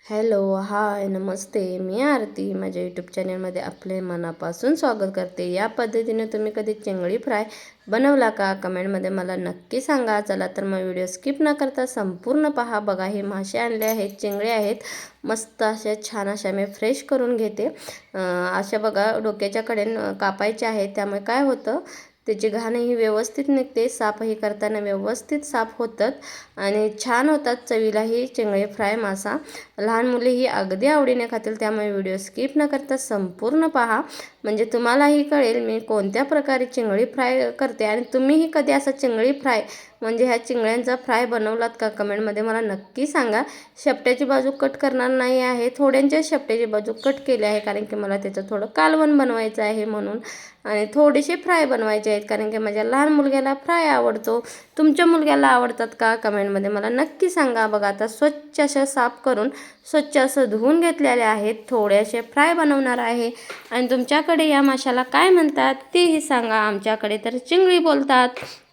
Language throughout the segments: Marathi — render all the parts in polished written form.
हॅलो, हाय, नमस्ते. मी आरती. माझ्या यूट्यूब चॅनलमध्ये आपले मनापासून स्वागत करते. या पद्धतीने तुम्ही कधी चिंगळी फ्राय बनवला का? कमेंटमध्ये मला नक्की सांगा. चला तर मग व्हिडिओ स्किप न करता संपूर्ण पहा. बघा, हे मासे आणले आहेत, चिंगळे आहेत. मस्त अशा छान अशा मी फ्रेश करून घेते. अशा बघा डोक्याच्या कडेन कापायचे आहेत. त्यामुळे काय होतं, त्याची घाणही व्यवस्थित निघते. साफही करताना व्यवस्थित साफ होतात आणि छान होतात चवीलाही चिंगळी फ्राय मासा. लहान मुलेही अगदी आवडीने खातील. त्यामुळे व्हिडिओ स्किप न करता संपूर्ण पहा, म्हणजे तुम्हालाही कळेल मी कोणत्या प्रकारे चिंगळी फ्राय करते. आणि तुम्हीही कधी असा चिंगळी फ्राय म्हणजे ह्या चिंगळ्यांचा फ्राय बनवलात का? कमेंटमध्ये मला नक्की सांगा. शेपट्याची बाजू कट करणार नाही आहे, थोड्यांच्या शेपट्याची बाजू कट केली आहे, कारण की मला त्याचं थोडं कालवण बनवायचं आहे म्हणून. आणि थोडेसे फ्राय बनवायचे आहेत, कारण की माझ्या लहान मुलग्याला फ्राय आवडतो. तुमच्या मुलग्याला आवडतात का? कमेंटमध्ये मला नक्की सांगा. बघा, आता स्वच्छ अशा साफ करून स्वच्छ असं धुवून घेतलेले आहेत. थोडेसे फ्राय बनवणार आहे. आणि तुमच्याकडे या माशाला काय म्हणतात तेही सांगा. आमच्याकडे तर चिंगळी बोलतात.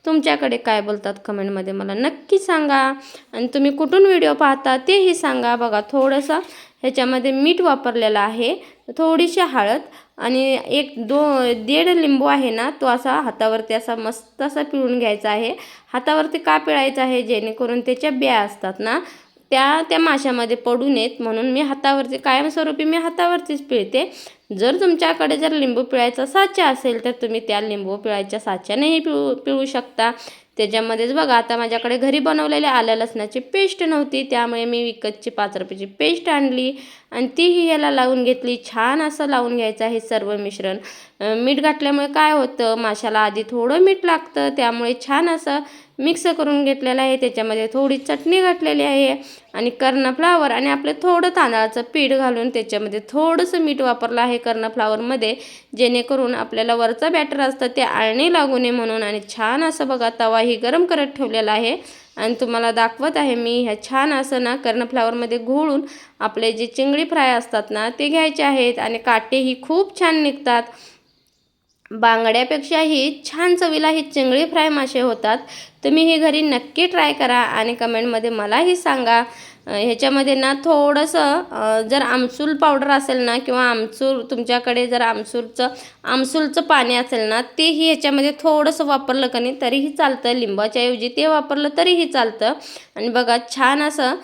तुमच्याकडे काय बोलतात कमेंटमध्ये मला नक्की सांगा. आणि तुम्ही कुठून व्हिडिओ पाहता तेही सांगा. बघा, थोडंसं ह्याच्यामध्ये मीठ वापरलेलं आहे, थोडीशी हळद आणि दीड लिंबू आहे ना, तो असा हातावरती असा मस्त असा पिळून घ्यायचा आहे. हातावरती का पिळायचा आहे? जेणेकरून त्याच्या बिया असतात ना, त्या माशामध्ये पडू नयेत, म्हणून मी हातावरती कायमस्वरूपी हातावरतीच पिळते. जर तुमच्याकडे लिंबू पिळायचा साचा असेल तर तुम्ही त्या लिंबू पिळायच्या साच्यानेही पिळू शकता. त्याच्यामध्येच बघा, आता माझ्याकडे घरी बनवलेले आलं लसणाची पेस्ट नव्हती, त्यामुळे मी विकतची 5 रुपयाची पेस्ट आणली आणि तीही याला लावून घेतली. छान असं लावून घ्यायचं आहे सर्व मिश्रण. मीठ घातल्यामुळे काय होतं, माशाला आधी थोडं मीठ लागतं, त्यामुळे छान असं मिक्स करून घेतलेलं आहे. त्याच्यामध्ये थोडी चटणी घातलेली आहे आणि कर्नफ्लावर आणि आपलं थोडं तांदळाचं पीठ घालून त्याच्यामध्ये थोडंसं मीठ वापरलं आहे कर्नफ्लावरमध्ये, जेणेकरून आपल्याला वरचा बॅटर असतं ते आळणी लागू नये म्हणून. आणि छान असं बघा, तवाही गरम करत ठेवलेला आहे आणि तुम्हाला दाखवत आहे मी. ह्या छान असं ना कर्नफ्लावरमध्ये घोळून आपले जे चिंगळी फ्राय असतात ना ते घ्यायचे आहेत. आणि काटेही खूप छान निघतात. बांगड्यापेक्षाही छान चवीला ही चिंगळी फ्राय मासे होतात. तुम्ही हे घरी नक्की ट्राय करा आणि कमेंटमध्ये मलाही सांगा. ह्याच्यामध्ये ना थोडंसं जर आमसूल पावडर असेल ना, किंवा आमसूल तुमच्याकडे जर आमसूलचं पाणी असेल ना, तेही ह्याच्यामध्ये थोडंसं वापरलं का नाही तरीही चालतं. लिंबाच्या ऐवजी ते वापरलं तरीही चालतं. आणि बघा, छान असं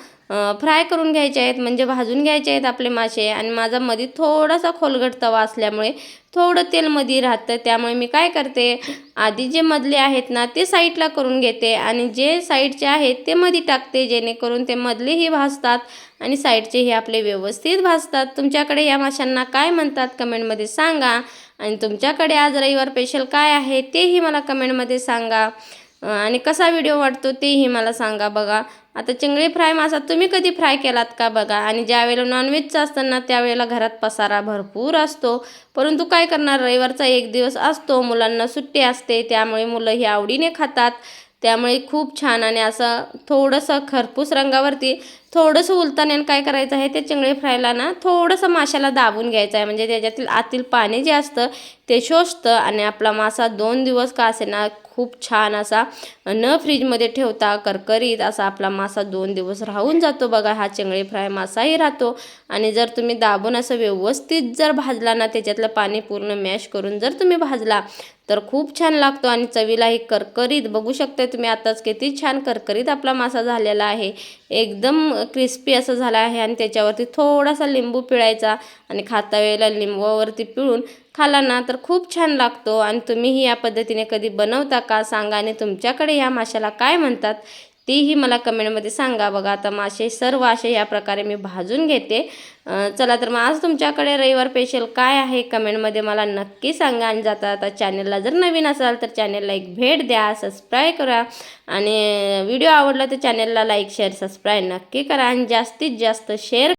फ्राय करून घ्यायचे आहेत, म्हणजे भाजून घ्यायचे आहेत आपले मासे. आणि माझा मध्ये थोडासा खोलगट तवा असल्यामुळे थोडं तेल मध्ये राहतं, त्यामुळे मी काय करते, आधी जे मधले आहेत ना ते साईडला करून घेते आणि जे साईडचे आहेत ते मध्ये टाकते, जेणेकरून ते मधलेही भाजतात आणि साईडचेही आपले व्यवस्थित भाजतात. तुमच्याकडे या माशांना काय म्हणतात कमेंटमध्ये सांगा. आणि तुमच्याकडे आज रविवार स्पेशल काय आहे तेही मला कमेंटमध्ये सांगा. आणि कसा व्हिडिओ वाटतो तेही मला सांगा. बघा, आता चिंगळी फ्राय मासा तुम्ही कधी फ्राय केलात का? बघा, आणि ज्यावेळेला नॉनव्हेजचं असतं ना त्यावेळेला घरात पसारा भरपूर असतो, परंतु काय करणार, रविवारचा एक दिवस असतो, मुलांना सुट्टी असते, त्यामुळे मुलंही आवडीने खातात. त्यामुळे खूप छान आणि असं थोडंसं खरपूस रंगावरती थोडंसं उलताने काय करायचं आहे, ते चिंगळी फ्रायला ना थोडंसं माशाला दाबून घ्यायचं आहे, म्हणजे त्याच्यातील आतील पाणी जे असतं ते शोषतं आणि आपला मासा 2 दिवस का असे ना खूप छान असा न फ्रीजमध्ये ठेवता करकरीत असा आपला मासा 2 दिवस राहून जातो. बघा, हा चिंगळी फ्राय मासाही राहतो. आणि जर तुम्ही दाबून असं व्यवस्थित जर भाजला ना, त्याच्यातलं पाणी पूर्ण मॅश करून जर तुम्ही भाजला तर खूप छान लागतो आणि चवीलाही करकरीत. बघू शकता तुम्ही आताच किती छान करकरीत आपला मासा झालेला आहे, एकदम क्रिस्पी असं झाला आहे. आणि त्याच्यावरती थोडासा लिंबू पिळायचा आणि खाता वेळेला लिंबावरती पिळून खाला ना तर खूप छान लागतो. आणि तुम्हीही या पद्धतीने कधी बनवता का सांगा. आणि तुमच्याकडे या माशाला काय म्हणतात तेही मला कमेंटमध्ये सांगा. बघा, आता मासे सर्व असे या प्रकारे मी भाजून घेते. चला तर मग आज तुमच्याकडे रविवार स्पेशल काय आहे कमेंटमध्ये मला नक्की सांगा. आणि जाता आता चॅनलला जर नवीन असाल तर चॅनलला एक भेट द्या, सबस्क्राईब करा. आणि व्हिडिओ आवडला तर चॅनलला लाईक शेअर सबस्क्राईब नक्की करा आणि जास्तीत जास्त शेअर